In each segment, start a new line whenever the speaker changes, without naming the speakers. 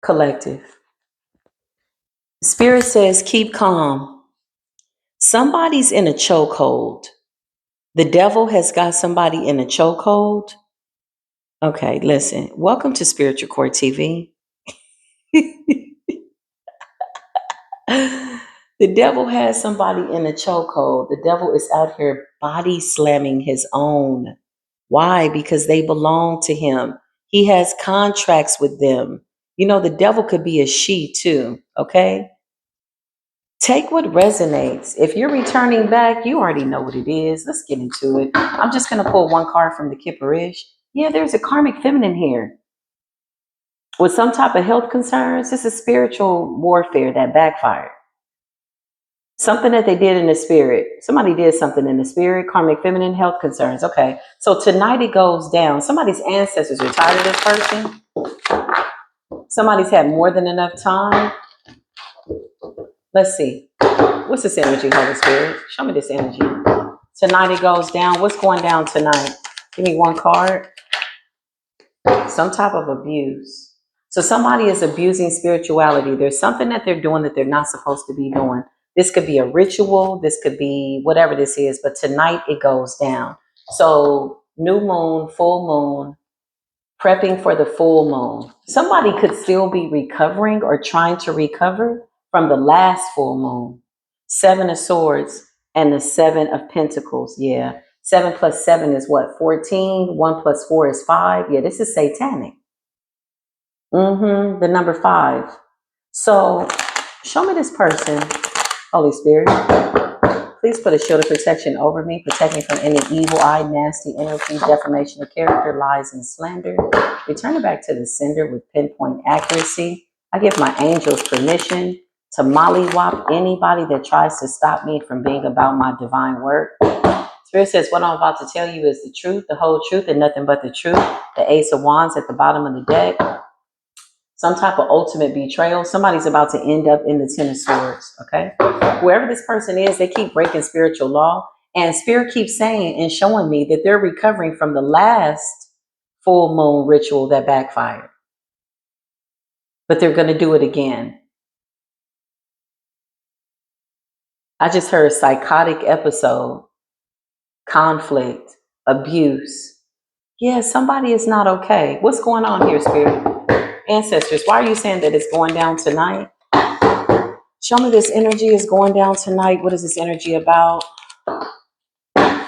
Collective. Spirit says, keep calm. Somebody's in a chokehold. The devil has got somebody in a chokehold. Okay, listen. Welcome to Spiritual Core TV. The devil has somebody in a chokehold. The devil is out here body slamming his own. Why? Because they belong to him. He has contracts with them. You know, the devil could be a she too. Okay. Take what resonates. If you're returning back, you already know what it is. Let's get into it. I'm just going to pull one card from the Kipperish. Yeah, there's a karmic feminine here with some type of health concerns. This is spiritual warfare that backfired. Something that they did in the spirit. Somebody did something in the spirit. Karmic feminine health concerns. Okay. So tonight it goes down. Somebody's ancestors are tired of this person. Somebody's had more than enough time. Let's see. What's this energy, Holy Spirit? Show me this energy. Tonight it goes down. What's going down tonight? Give me one card. Some type of abuse. So somebody is abusing spirituality. There's something that they're doing that they're not supposed to be doing. This could be a ritual. This could be whatever this is. But tonight it goes down. So new moon, full moon, prepping for the full moon. Somebody could still be recovering or trying to recover from the last full moon. Seven of Swords and the Seven of Pentacles. Yeah. 7 plus 7 is what? 14. 1 plus 4 is 5. Yeah, this is satanic. The number 5. So show me this person, Holy Spirit. Please put a shield of protection over me. Protect me from any evil eye, nasty energy, defamation of character, lies, and slander. Return it back to the sender with pinpoint accuracy. I give my angels permission to mollywop anybody that tries to stop me from being about my divine work. Spirit says, what I'm about to tell you is the truth, the whole truth, and nothing but the truth. The Ace of Wands at the bottom of the deck. Some type of ultimate betrayal. Somebody's about to end up in the Ten of Swords, okay? Whoever this person is, they keep breaking spiritual law. And Spirit keeps saying and showing me that they're recovering from the last full moon ritual that backfired. But they're going to do it again. I just heard psychotic episode, conflict, abuse. Yeah, somebody is not okay. What's going on here, Spirit? Ancestors, why are you saying that it's going down tonight? Show me this energy is going down tonight. What is this energy about?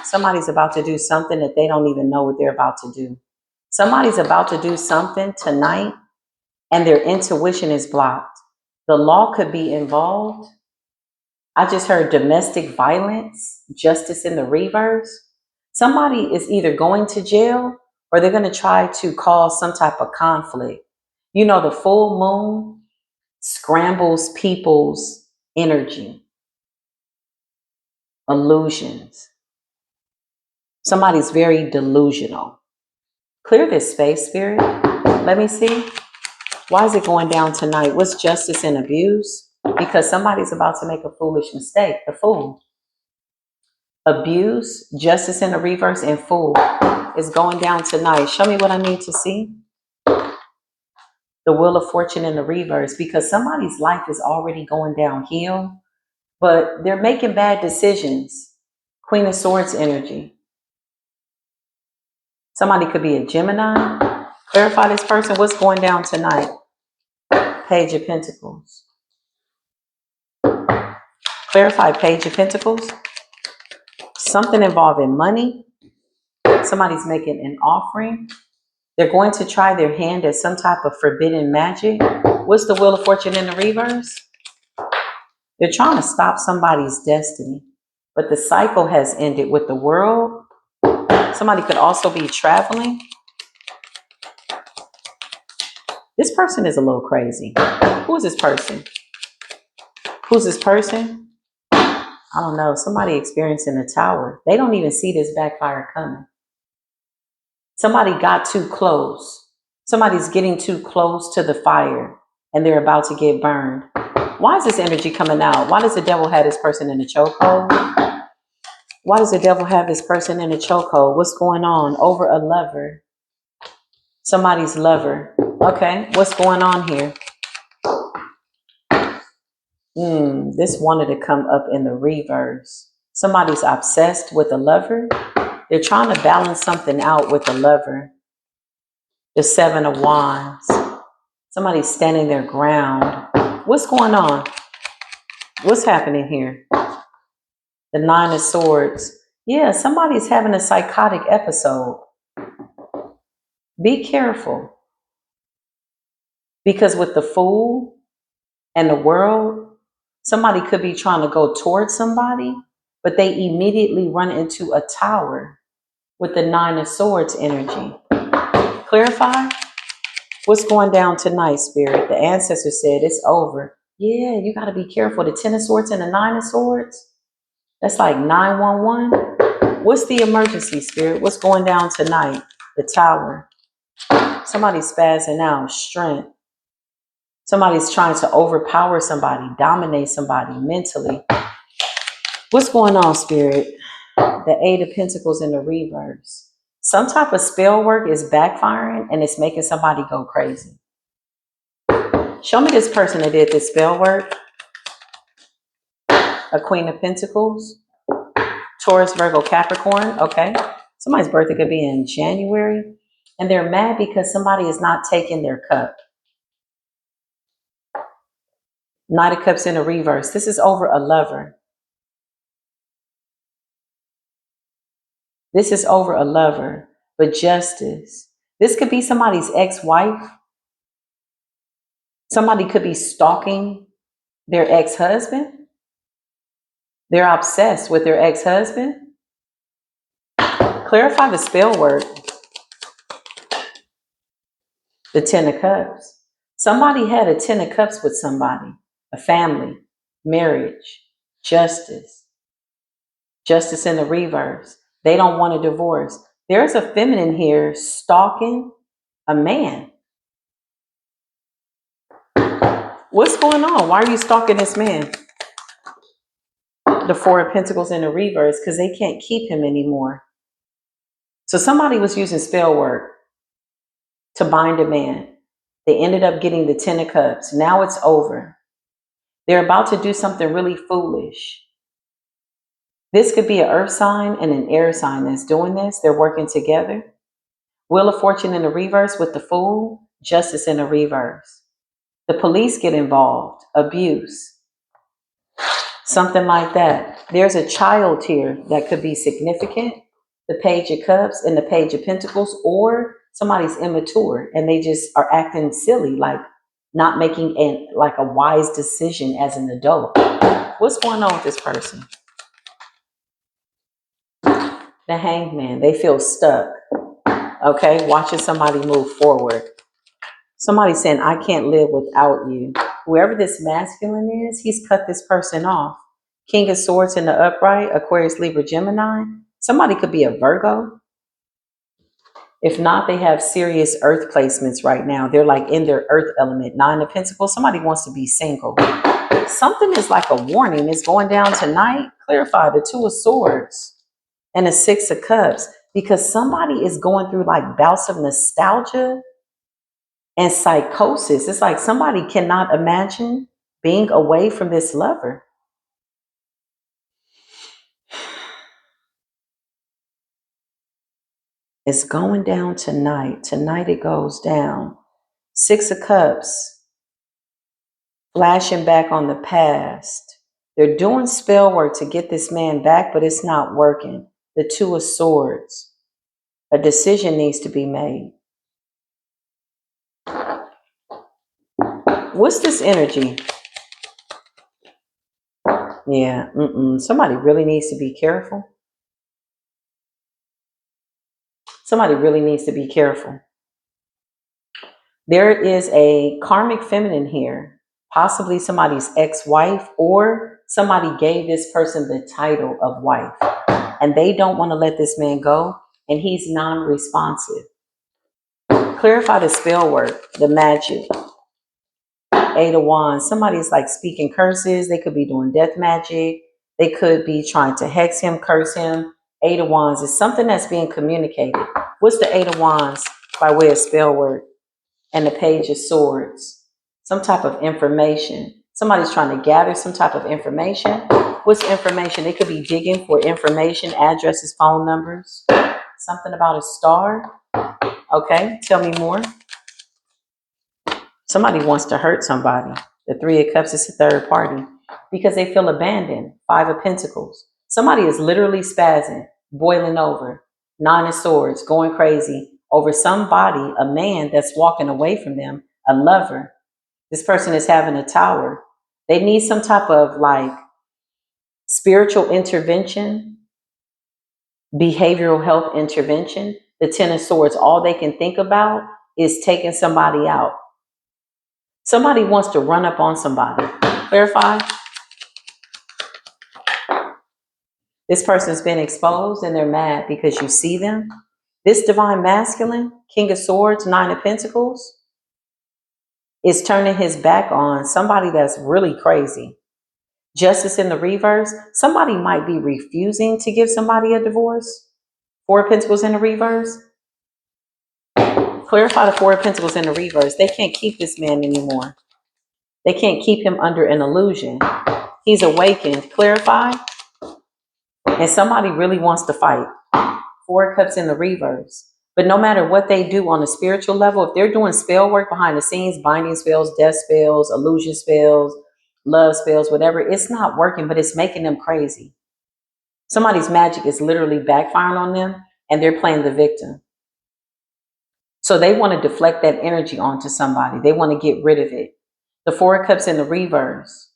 Somebody's about to do something that they don't even know what they're about to do. Somebody's about to do something tonight and their intuition is blocked. The law could be involved. I just heard domestic violence, justice in the reverse. Somebody is either going to jail or they're going to try to cause some type of conflict. You know, the full moon scrambles people's energy, illusions. Somebody's very delusional. Clear this space, Spirit. Let me see. Why is it going down tonight? What's justice and abuse? Because somebody's about to make a foolish mistake. The fool. Abuse, justice in the reverse, and fool is going down tonight. Show me what I need to see. The wheel of fortune in the reverse. Because somebody's life is already going downhill, but they're making bad decisions. Queen of Swords energy. Somebody could be a Gemini. Clarify this person. What's going down tonight? Page of Pentacles. Clarify Page of Pentacles. Something involving money. Somebody's making an offering. They're going to try their hand at some type of forbidden magic. What's the Wheel of Fortune in the reverse? They're trying to stop somebody's destiny. But the cycle has ended with the world. Somebody could also be traveling. This person is a little crazy. Who is this person? Who's this person? I don't know. Somebody experiencing a tower. They don't even see this backfire coming. Somebody got too close. Somebody's getting too close to the fire and they're about to get burned. Why is this energy coming out? Why does the devil have this person in a chokehold? Why does the devil have this person in a chokehold? What's going on? Over a lover. Somebody's lover. Okay, what's going on here? This wanted to come up in the reverse. Somebody's obsessed with a lover. They're trying to balance something out with a lover. The Seven of Wands. Somebody's standing their ground. What's going on? What's happening here? The Nine of Swords. Yeah, somebody's having a psychotic episode. Be careful. Because with the Fool and the World, somebody could be trying to go towards somebody, but they immediately run into a tower with the Nine of Swords energy. Clarify? What's going down tonight, Spirit? The ancestor said it's over. Yeah, you got to be careful. The Ten of Swords and the Nine of Swords, that's like 911. What's the emergency, Spirit? What's going down tonight? The Tower. Somebody's spazzing out. Strength. Somebody's trying to overpower somebody, dominate somebody mentally. What's going on, Spirit? The Eight of Pentacles in the reverse. Some type of spell work is backfiring and it's making somebody go crazy. Show me this person that did this spell work. A Queen of Pentacles. Taurus, Virgo, Capricorn. Okay. Somebody's birthday could be in January. And they're mad because somebody is not taking their cup. Knight of Cups in the reverse. This is over a lover. This is over a lover. But justice. This could be somebody's ex-wife. Somebody could be stalking their ex-husband. They're obsessed with their ex-husband. Clarify the spell word. The Ten of Cups. Somebody had a Ten of Cups with somebody. A family. Marriage. Justice. Justice in the reverse. They don't want a divorce. There's a feminine here stalking a man. What's going on? Why are you stalking this man? The Four of Pentacles in the reverse, because they can't keep him anymore. So somebody was using spell work to bind a man. They ended up getting the Ten of Cups. Now it's over. They're about to do something really foolish. This could be an earth sign and an air sign that's doing this. They're working together. Wheel of Fortune in the reverse with the Fool. Justice in the reverse. The police get involved. Abuse. Something like that. There's a child here that could be significant. The Page of Cups and the Page of Pentacles, or somebody's immature and they just are acting silly, like not making a wise decision as an adult. What's going on with this person? The Hangman. They feel stuck. Okay, watching somebody move forward. Somebody saying, I can't live without you. Whoever this masculine is, he's cut this person off. King of Swords in the upright, Aquarius, Libra, Gemini. Somebody could be a Virgo. If not, they have serious earth placements right now. They're like in their earth element. Nine of Pentacles. Somebody wants to be single. Something is like a warning. It's going down tonight. Clarify the Two of Swords and the Six of Cups. Because somebody is going through like bouts of nostalgia and psychosis. It's like somebody cannot imagine being away from this lover. It's going down tonight. Tonight it goes down. Six of Cups. Flashing back on the past. They're doing spell work to get this man back, but it's not working. The Two of Swords. A decision needs to be made. What's this energy? Yeah, somebody really needs to be careful. Somebody really needs to be careful. There is a karmic feminine here, possibly somebody's ex-wife, or somebody gave this person the title of wife, and they don't want to let this man go, and he's non-responsive. Clarify the spell work, the magic. Eight of Wands. Somebody's like speaking curses. They could be doing death magic. They could be trying to hex him, curse him. Eight of Wands is something that's being communicated. What's the Eight of Wands by way of spell work? And the Page of Swords. Some type of information. Somebody's trying to gather some type of information. What's information? They could be digging for information, addresses, phone numbers, something about a star. Okay, tell me more. Somebody wants to hurt somebody. The Three of Cups is a third party because they feel abandoned. Five of Pentacles. Somebody is literally spazzing, boiling over. Nine of Swords, going crazy over somebody, a man that's walking away from them, a lover. This person is having a tower. They need some type of like spiritual intervention, behavioral health intervention. The Ten of Swords, all they can think about is taking somebody out. Somebody wants to run up on somebody. Clarify. This person's been exposed and they're mad because you see them. This divine masculine, King of Swords, Nine of Pentacles, is turning his back on somebody that's really crazy. Justice in the reverse. Somebody might be refusing to give somebody a divorce. Four of Pentacles in the reverse. Clarify the Four of Pentacles in the reverse. They can't keep this man anymore. They can't keep him under an illusion. He's awakened. Clarify. And somebody really wants to fight. Four of Cups in the reverse. But no matter what they do on a spiritual level, if they're doing spell work behind the scenes, binding spells, death spells, illusion spells, love spells, whatever, it's not working, but it's making them crazy. Somebody's magic is literally backfiring on them and they're playing the victim. So they want to deflect that energy onto somebody. They want to get rid of it. The Four of Cups in the reverse.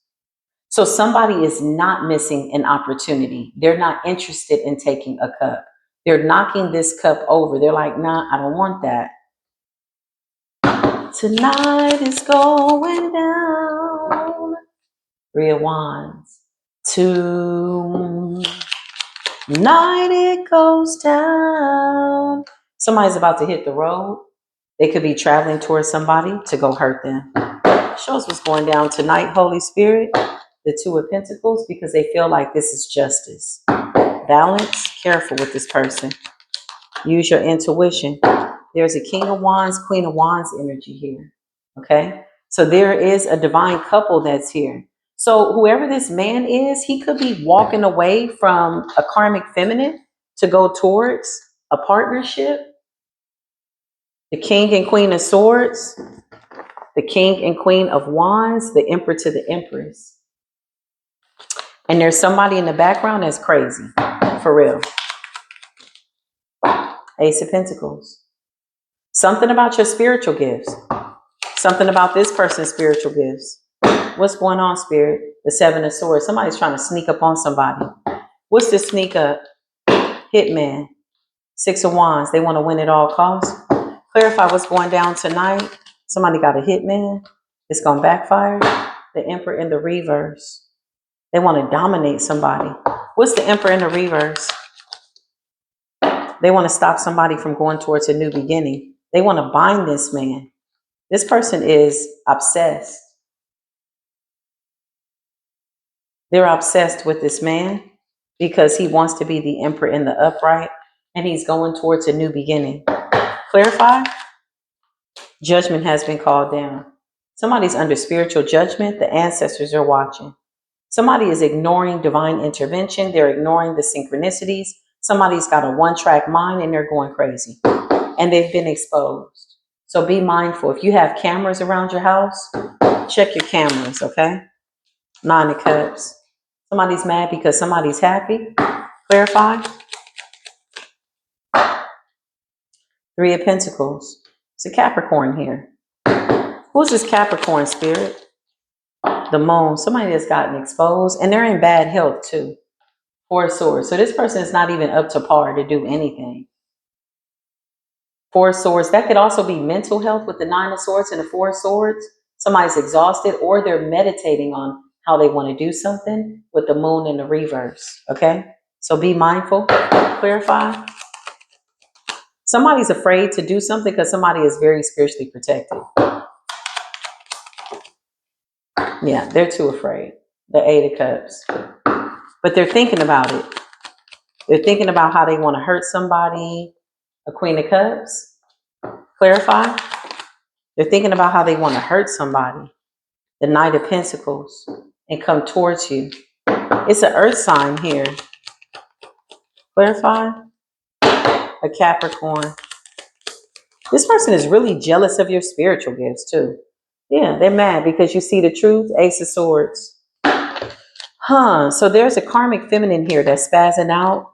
So somebody is not missing an opportunity. They're not interested in taking a cup. They're knocking this cup over. They're like, nah, I don't want that. Tonight is going down. Three of Wands. Tonight it goes down. Somebody's about to hit the road. They could be traveling towards somebody to go hurt them. Show us what's going down tonight, Holy Spirit. The Two of Pentacles, because they feel like this is justice. Balance. Careful with this person. Use your intuition. There's a King of Wands, Queen of Wands energy here. Okay? So there is a divine couple that's here. So whoever this man is, he could be walking away from a karmic feminine to go towards a partnership. The King and Queen of Swords, the King and Queen of Wands, the Emperor to the Empress. And there's somebody in the background that's crazy, for real. Ace of Pentacles. Something about your spiritual gifts. Something about this person's spiritual gifts. What's going on, Spirit? The Seven of Swords. Somebody's trying to sneak up on somebody. What's the sneak up? Hitman. Six of Wands. They want to win at all costs. Clarify what's going down tonight. Somebody got a hitman. It's going to backfire. The Emperor in the reverse. They want to dominate somebody. What's the Emperor in the reverse? They want to stop somebody from going towards a new beginning. They want to bind this man. This person is obsessed. They're obsessed with this man because he wants to be the Emperor in the upright and he's going towards a new beginning. Clarify? Judgment has been called down. Somebody's under spiritual judgment. The ancestors are watching. Somebody is ignoring divine intervention. They're ignoring the synchronicities. Somebody's got a one-track mind and they're going crazy. And they've been exposed. So be mindful. If you have cameras around your house, check your cameras, okay? Nine of Cups. Somebody's mad because somebody's happy. Clarify. Three of Pentacles. It's a Capricorn here. Who's this Capricorn, Spirit? The Moon. Somebody that's gotten exposed and they're in bad health too. Four of Swords. So this person is not even up to par to do anything. Four of Swords. That could also be mental health with the Nine of Swords and the Four of Swords. Somebody's exhausted or they're meditating on how they want to do something with the Moon in the reverse. Okay? So be mindful. Clarify. Somebody's afraid to do something because somebody is very spiritually protected. Yeah, they're too afraid. The Eight of Cups. But they're thinking about it. They're thinking about how they want to hurt somebody. A Queen of Cups. Clarify. They're thinking about how they want to hurt somebody. the Knight of Pentacles, and come towards you. It's an earth sign here. Clarify. A Capricorn. This person is really jealous of your spiritual gifts too. Yeah, they're mad because you see the truth. Ace of Swords. So there's a karmic feminine here that's spazzing out.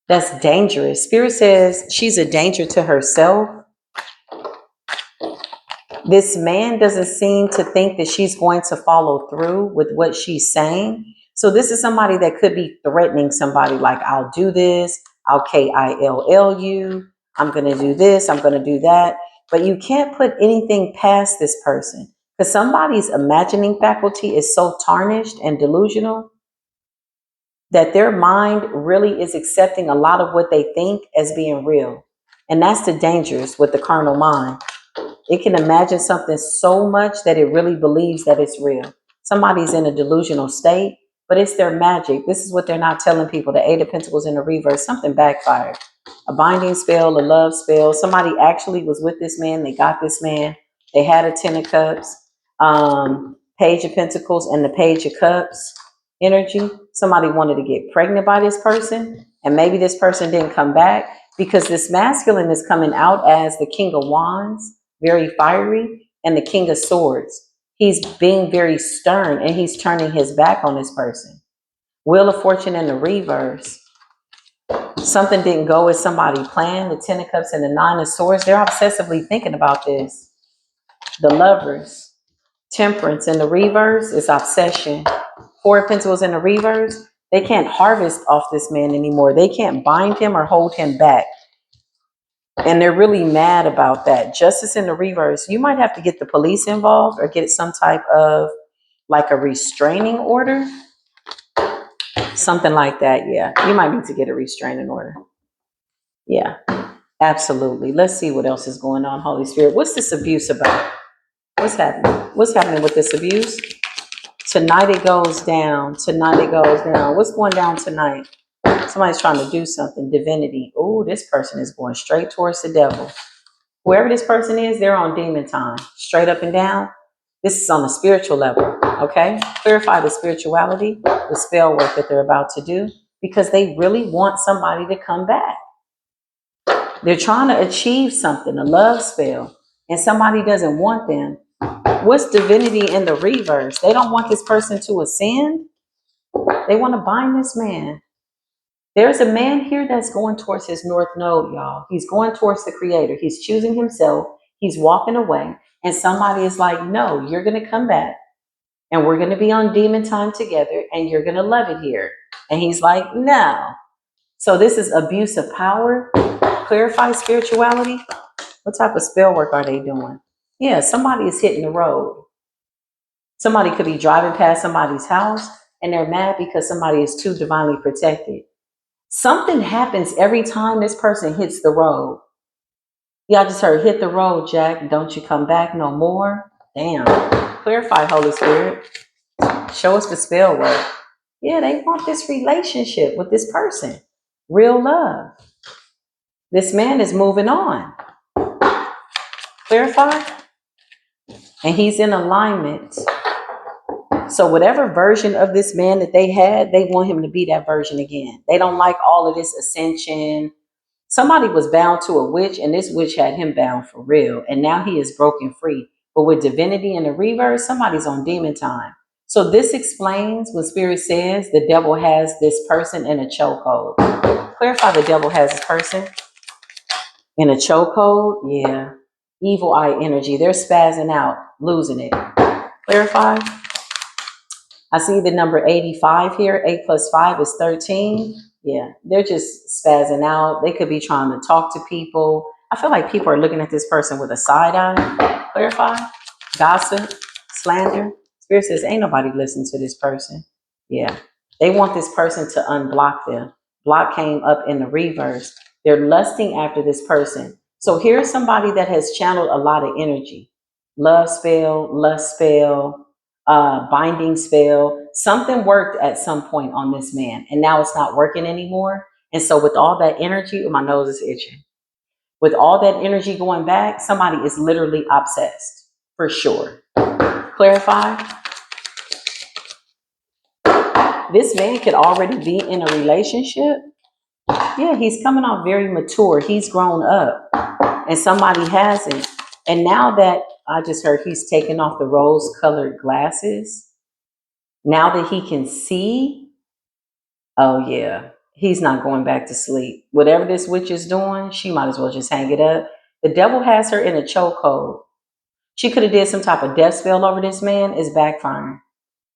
That's dangerous. Spirit says she's a danger to herself. This man doesn't seem to think that she's going to follow through with what she's saying. So this is somebody that could be threatening somebody like, I'll do this, I'll kill you, I'm going to do this, I'm going to do that. But you can't put anything past this person because somebody's imagining faculty is so tarnished and delusional that their mind really is accepting a lot of what they think as being real. And that's the dangers with the carnal mind. It can imagine something so much that it really believes that it's real. Somebody's in a delusional state, but it's their magic. This is what they're not telling people. The Eight of Pentacles in the reverse, something backfired. A binding spell, a love spell. Somebody actually was with this man. They got this man. They had a Ten of Cups, Page of Pentacles, and the Page of Cups energy. Somebody wanted to get pregnant by this person, and maybe this person didn't come back because this masculine is coming out as the King of Wands, very fiery, and the King of Swords. He's being very stern and he's turning his back on this person. Wheel of Fortune in the reverse. Something didn't go as somebody planned. The Ten of Cups and the Nine of Swords. They're obsessively thinking about this. The Lovers. Temperance in the reverse is obsession. Four of Pentacles in the reverse. They can't harvest off this man anymore. They can't bind him or hold him back. And they're really mad about that. Justice in the reverse. You might have to get the police involved or get some type of like a restraining order. Something like that. Yeah. You might need to get a restraining order. Yeah, absolutely. Let's see what else is going on, Holy Spirit. What's this abuse about? What's happening? What's happening with this abuse? Tonight it goes down. Tonight it goes down. What's going down tonight? Somebody's trying to do something. Divinity. Oh, this person is going straight towards the devil. Whoever this person is, they're on demon time. Straight up and down. This is on the spiritual level. Okay? Clarify the spirituality, the spell work that they're about to do, because they really want somebody to come back. They're trying to achieve something, a love spell, and somebody doesn't want them. What's divinity in the reverse? They don't want this person to ascend. They want to bind this man. There's a man here that's going towards his north node, y'all. He's going towards the creator. He's choosing himself. He's walking away. And somebody is like, no, you're going to come back. And we're going to be on demon time together. And you're going to love it here. And he's like, no. So this is abuse of power. Clarify spirituality. What type of spell work are they doing? Yeah, somebody is hitting the road. Somebody could be driving past somebody's house and they're mad because somebody is too divinely protected. Something happens every time this person hits the road. Yeah, I just heard, hit the road, Jack. Don't you come back no more. Damn. Clarify, Holy Spirit. Show us the spell work. Yeah, they want this relationship with this person. Real love. This man is moving on. Clarify. And he's in alignment. So whatever version of this man that they had, they want him to be that version again. They don't like all of this ascension. Somebody was bound to a witch, and this witch had him bound for real. And now he is broken free. But with divinity in the reverse, somebody's on demon time. So this explains what Spirit says the devil has this person in a chokehold. Clarify, the devil has this person in a chokehold. Yeah. Evil eye energy. They're spazzing out, losing it. Clarify. I see the number 85 here. 8 plus 5 is 13. Yeah, they're just spazzing out. They could be trying to talk to people. I feel like people are looking at this person with a side eye. Clarify. Gossip, slander. Spirit says, ain't nobody listening to this person. Yeah, they want this person to unblock them. Block came up in the reverse. They're lusting after this person. So here's somebody that has channeled a lot of energy. Love spell, lust spell, binding spell. Something worked at some point on this man, and now it's not working anymore. And so with all that energy, my nose is itching. With all that energy going back, somebody is literally obsessed, for sure. Clarify. This man could already be in a relationship. Yeah, he's coming off very mature. He's grown up and somebody hasn't. And now that I just heard he's taken off the rose colored glasses, now that he can see, oh yeah, he's not going back to sleep. Whatever this witch is doing, she might as well just hang it up. The devil has her in a chokehold. She could have did some type of death spell over this man. It's backfiring.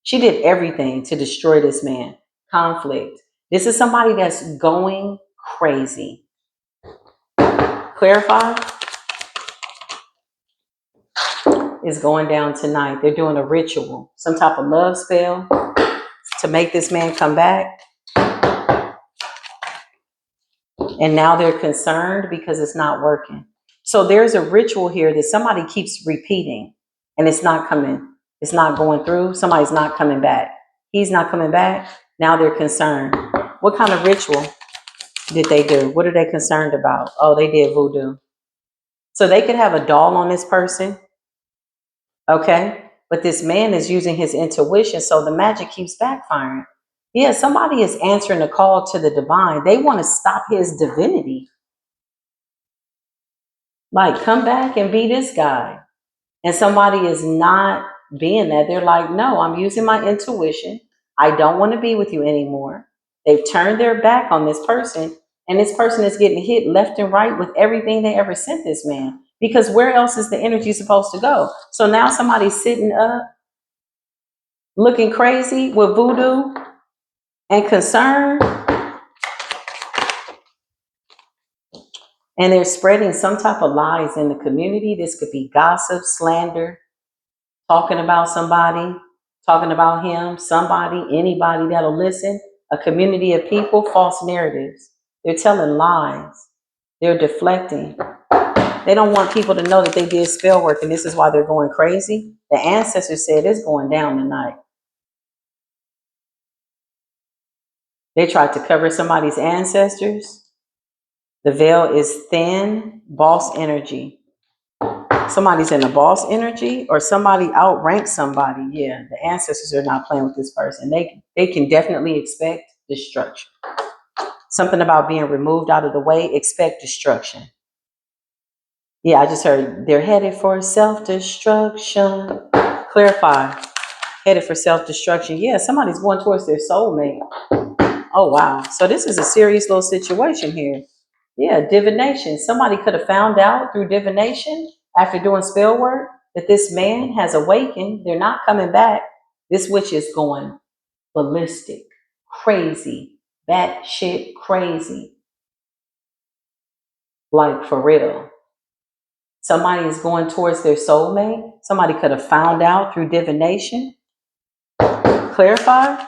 She did everything to destroy this man. Conflict. This is somebody that's going crazy. Clarify is going down tonight. They're doing a ritual, some type of love spell to make this man come back. And now they're concerned because it's not working. So there's a ritual here that somebody keeps repeating and it's not coming. It's not going through. Somebody's not coming back. He's not coming back. Now they're concerned. What kind of ritual did they do? What are they concerned about? Oh, they did voodoo. So they could have a doll on this person, okay? But this man is using his intuition, so the magic keeps backfiring. Yeah, somebody is answering a call to the divine. They want to stop his divinity. Like, come back and be this guy. And somebody is not being that. They're like, no, I'm using my intuition. I don't want to be with you anymore. They've turned their back on this person, and this person is getting hit left and right with everything they ever sent this man. Because where else is the energy supposed to go? So now somebody's sitting up, looking crazy with voodoo and concern, and they're spreading some type of lies in the community. This could be gossip, slander, talking about somebody, talking about him, somebody, anybody that'll listen, a community of people, false narratives. They're telling lies. They're deflecting. They don't want people to know that they did spell work, and this is why they're going crazy. The ancestors said it's going down tonight. They tried to cover somebody's ancestors. The veil is thin, boss energy. Somebody's in a boss energy or somebody outranks somebody. Yeah, the ancestors are not playing with this person. They can definitely expect destruction. Something about being removed out of the way, expect destruction. Yeah, I just heard they're headed for self-destruction. Clarify, headed for self-destruction. Yeah, somebody's going towards their soulmate. Oh, wow. So this is a serious little situation here. Yeah, divination. Somebody could have found out through divination after doing spell work that this man has awakened. They're not coming back. This witch is going ballistic, crazy, batshit crazy. Like for real. Somebody is going towards their soulmate. Somebody could have found out through divination. Clarify.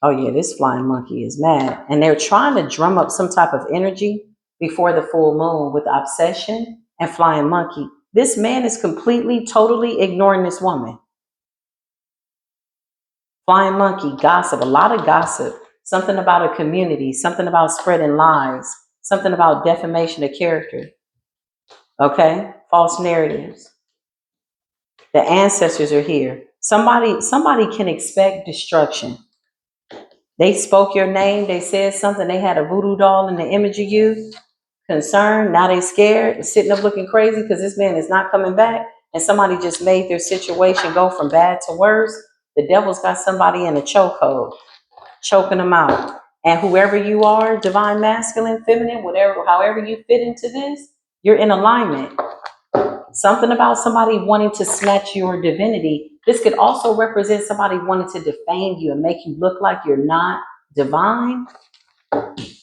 Oh yeah, this flying monkey is mad. And they're trying to drum up some type of energy before the full moon with obsession and flying monkey. This man is completely, totally ignoring this woman. Flying monkey, gossip, a lot of gossip. Something about a community, something about spreading lies, something about defamation of character. Okay? False narratives. The ancestors are here. Somebody can expect destruction. They spoke your name, they said something, they had a voodoo doll in the image of you, concerned, now they scared, sitting up looking crazy because this man is not coming back, and somebody just made their situation go from bad to worse. The devil's got somebody in a chokehold, choking them out. And whoever you are, divine masculine, feminine, whatever, however you fit into this, you're in alignment. Something about somebody wanting to snatch your divinity. This could also represent somebody wanting to defame you and make you look like you're not divine.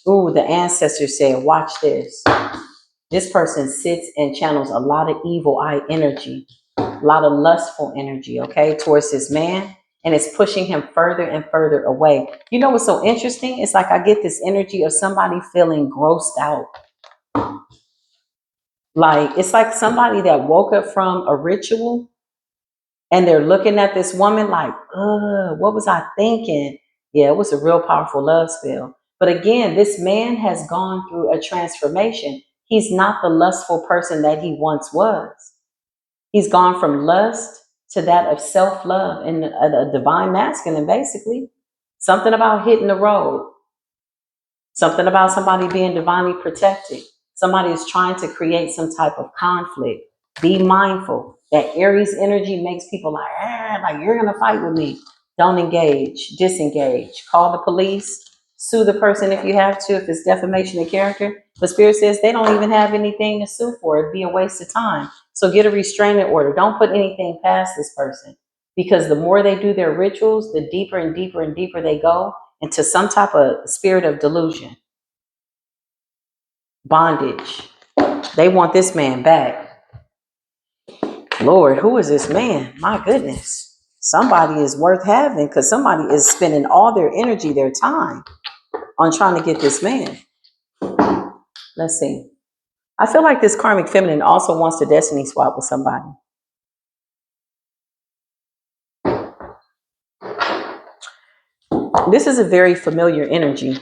Ooh, the ancestors said, watch this. This person sits and channels a lot of evil eye energy, a lot of lustful energy, okay, towards this man. And it's pushing him further and further away. You know what's so interesting? It's like I get this energy of somebody feeling grossed out. Like, it's like somebody that woke up from a ritual and they're looking at this woman like, what was I thinking? Yeah, it was a real powerful love spell. But again, this man has gone through a transformation. He's not the lustful person that he once was. He's gone from lust to that of self-love and a divine masculine, basically. Something about hitting the road. Something about somebody being divinely protected. Somebody is trying to create some type of conflict. Be mindful that Aries energy makes people like, like you're gonna fight with me. Don't engage, disengage. Call the police, sue the person if you have to, if it's defamation of character. But Spirit says they don't even have anything to sue for. It'd be a waste of time. So get a restraining order. Don't put anything past this person. Because the more they do their rituals, the deeper and deeper and deeper they go into some type of spirit of delusion, bondage. They want this man back. Lord, who is this man? My goodness. Somebody is worth having because somebody is spending all their energy, their time on trying to get this man. Let's see. I feel like this karmic feminine also wants to destiny swap with somebody. This is a very familiar energy.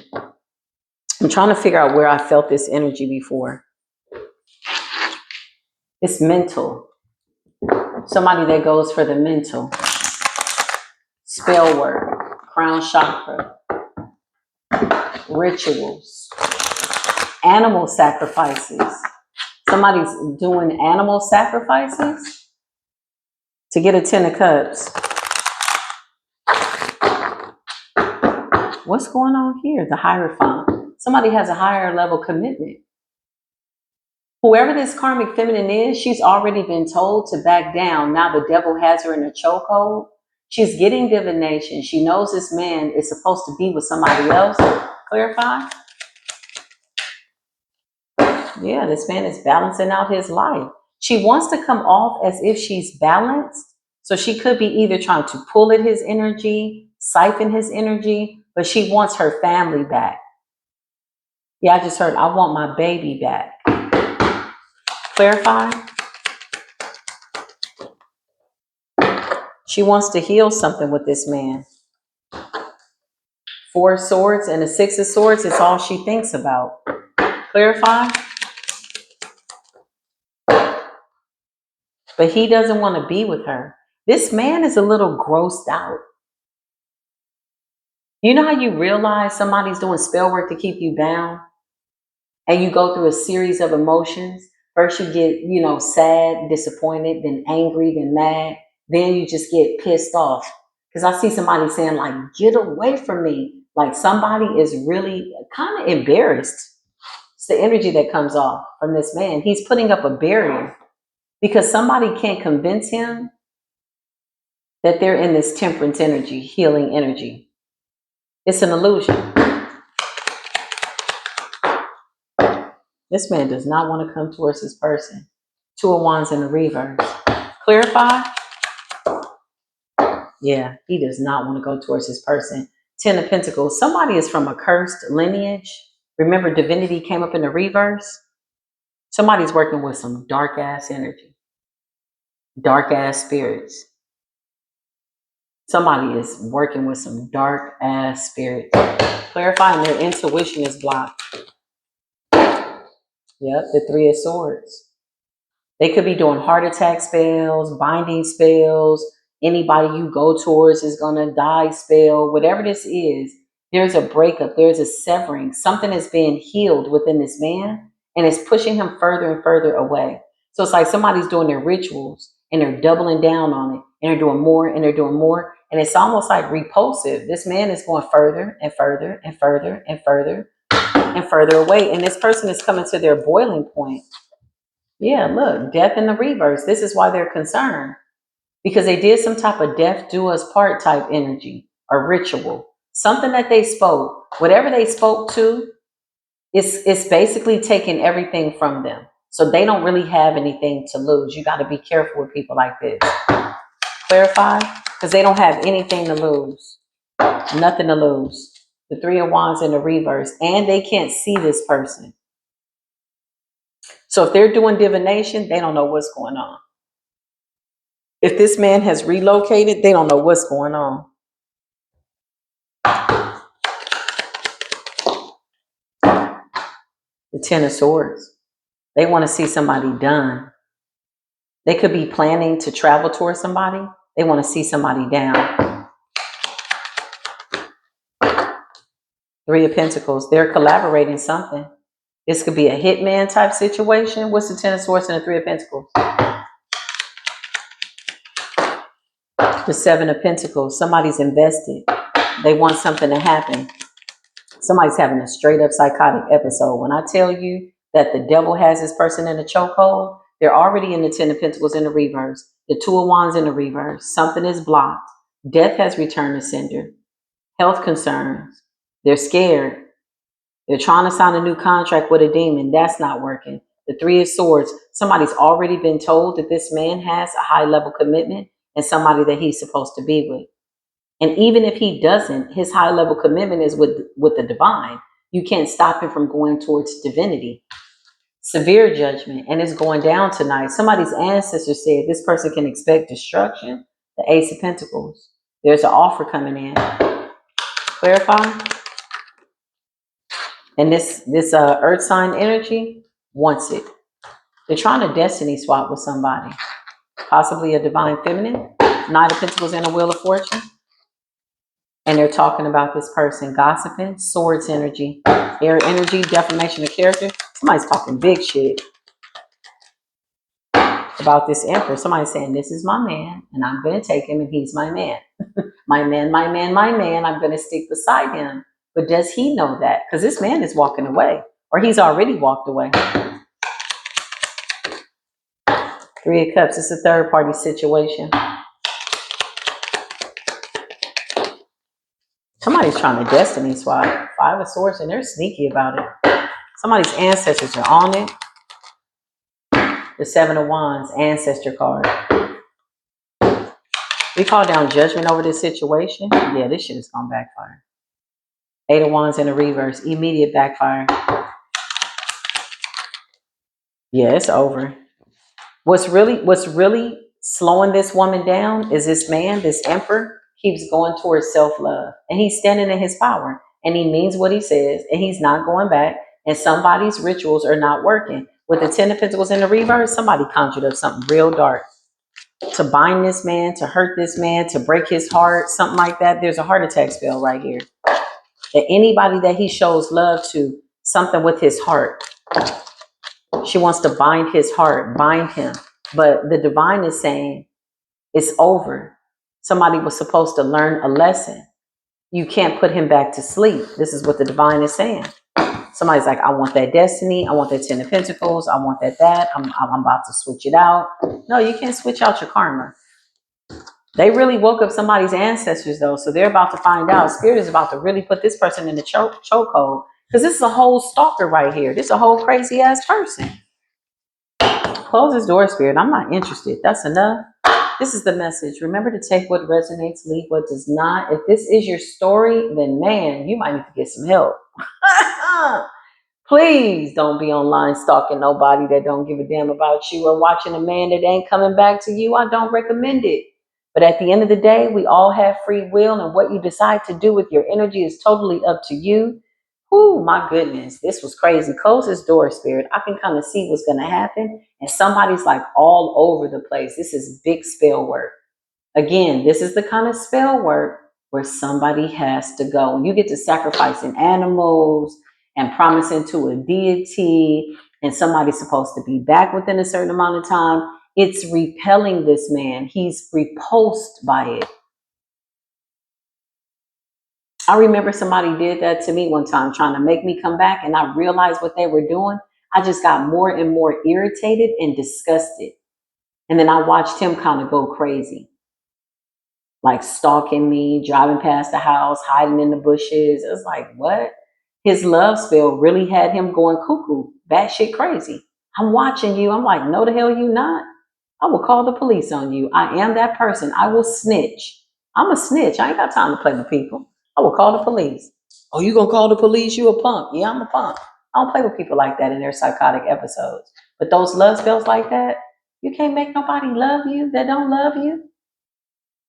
I'm trying to figure out where I felt this energy before. It's mental. Somebody that goes for the mental. Spell work, crown chakra, rituals, animal sacrifices. Somebody's doing animal sacrifices to get a 10 of cups. What's going on here? The Hierophant. Somebody has a higher level commitment. Whoever this karmic feminine is, she's already been told to back down. Now the devil has her in a chokehold. She's getting divination. She knows this man is supposed to be with somebody else. Clarify? Yeah, this man is balancing out his life. She wants to come off as if she's balanced. So she could be either trying to pull at his energy, siphon his energy, but she wants her family back. Yeah, I just heard, I want my baby back. Clarify? She wants to heal something with this man. 4 swords and a 6 of swords is all she thinks about. Clarify? But he doesn't want to be with her. This man is a little grossed out. You know how you realize somebody's doing spell work to keep you bound? And you go through a series of emotions. First you get, sad, disappointed, then angry, then mad. Then you just get pissed off. Because I see somebody saying like, get away from me. Like somebody is really kind of embarrassed. It's the energy that comes off from this man. He's putting up a barrier because somebody can't convince him that they're in this temperance energy, healing energy. It's an illusion. This man does not want to come towards this person. 2 of Wands in the reverse. Clarify? Yeah, he does not want to go towards this person. 10 of Pentacles. Somebody is from a cursed lineage. Remember, divinity came up in the reverse. Somebody's working with some dark ass energy, dark ass spirits. Somebody is working with some dark ass spirits. Clarifying their intuition is blocked. Yep, the 3 of Swords. They could be doing heart attack spells, binding spells. Anybody you go towards is going to die spell. Whatever this is, there's a breakup. There's a severing. Something is being healed within this man and it's pushing him further and further away. So it's like somebody's doing their rituals and they're doubling down on it and they're doing more and they're doing more. And it's almost like repulsive. This man is going further and further and further and further and further away. And this person is coming to their boiling point. Yeah, look, death in the reverse. This is why they're concerned. Because they did some type of death do us part type energy or ritual. Something that they spoke. Whatever they spoke to, it's basically taking everything from them. So they don't really have anything to lose. You got to be careful with people like this. Clarify? Because they don't have anything to lose. Nothing to lose. The 3 of Wands in the reverse. And they can't see this person. So if they're doing divination, they don't know what's going on. If this man has relocated, they don't know what's going on. The 10 of Swords. They want to see somebody done. They could be planning to travel towards somebody. They want to see somebody down. Three of Pentacles. They're collaborating something. This could be a hitman type situation. What's the Ten of Swords and the Three of Pentacles? The Seven of Pentacles. Somebody's invested. They want something to happen. Somebody's having a straight up psychotic episode. When I tell you that the devil has this person in a chokehold, they're already in the Ten of Pentacles in the reverse. The Two of Wands in the reverse. Something is blocked. Death has returned to sender. Health concerns. They're scared. They're trying to sign a new contract with a demon. That's not working. The Three of Swords. Somebody's already been told that this man has a high level commitment and somebody that he's supposed to be with. And even if he doesn't, his high level commitment is with the divine. You can't stop him from going towards divinity. Severe judgment, and it's going down tonight. Somebody's ancestors said this person can expect destruction. The Ace of Pentacles. There's an offer coming in. Clarify. And this earth sign energy wants it. They're trying to destiny swap with somebody. Possibly a divine feminine. Nine of Pentacles and a Wheel of Fortune. And they're talking about this person gossiping. Swords energy. Air energy. Defamation of character. Somebody's talking big shit about this emperor. Somebody's saying, this is my man, and I'm going to take him, and he's my man. My man, my man, my man. I'm going to stick beside him. But does he know that? Because this man is walking away, or he's already walked away. Three of Cups. It's a third party situation. Somebody's trying to destiny swap. Five of Swords, and they're sneaky about it. Somebody's ancestors are on it. The Seven of Wands, ancestor card. We call down judgment over this situation. Yeah, this shit is gonna backfire. Eight of Wands in the reverse, immediate backfire. Yeah, it's over. What's really slowing this woman down is this man, this emperor, keeps going towards self-love. And he's standing in his power. And he means what he says. And he's not going back. And somebody's rituals are not working. With the Ten of Pentacles in the reverse, somebody conjured up something real dark. To bind this man, to hurt this man, to break his heart, something like that. There's a heart attack spell right here. That anybody that he shows love to, something with his heart. She wants to bind his heart, bind him. But the divine is saying, it's over. Somebody was supposed to learn a lesson. You can't put him back to sleep. This is what the divine is saying. Somebody's like, I want that destiny. I want that Ten of Pentacles. I want that. I'm about to switch it out. No, you can't switch out your karma. They really woke up somebody's ancestors, though. So they're about to find out. Spirit is about to really put this person in the chokehold. Because this is a whole stalker right here. This is a whole crazy ass person. Close this door, Spirit. I'm not interested. That's enough. This is the message. Remember to take what resonates, leave what does not. If this is your story, then man, you might need to get some help. Please don't be online stalking nobody that don't give a damn about you or watching a man that ain't coming back to you. I don't recommend it. But at the end of the day, we all have free will, and what you decide to do with your energy is totally up to you. Oh my goodness, this was crazy. Close this door, Spirit. I can kind of see what's going to happen. And somebody's like all over the place. This is big spell work. Again, this is the kind of spell work where somebody has to go. You get to sacrificing animals and promising to a deity, and somebody's supposed to be back within a certain amount of time. It's repelling this man. He's repulsed by it. I remember somebody did that to me one time, trying to make me come back, and I realized what they were doing. I just got more and more irritated and disgusted. And then I watched him kind of go crazy. Like stalking me, driving past the house, hiding in the bushes. It was like, what? His love spell really had him going cuckoo, batshit crazy. I'm watching you. I'm like, no, the hell you not. I will call the police on you. I am that person. I will snitch. I'm a snitch. I ain't got time to play with people. I will call the police. Oh, you gonna call the police? You a punk. Yeah, I'm a punk. I don't play with people like that in their psychotic episodes. But those love spells like that, you can't make nobody love you that don't love you.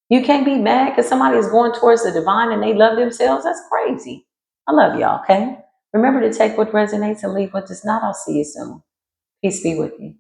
You can't be mad because somebody is going towards the divine and they love themselves. That's crazy. I love y'all, okay? Remember to take what resonates and leave what does not. I'll see you soon. Peace be with you.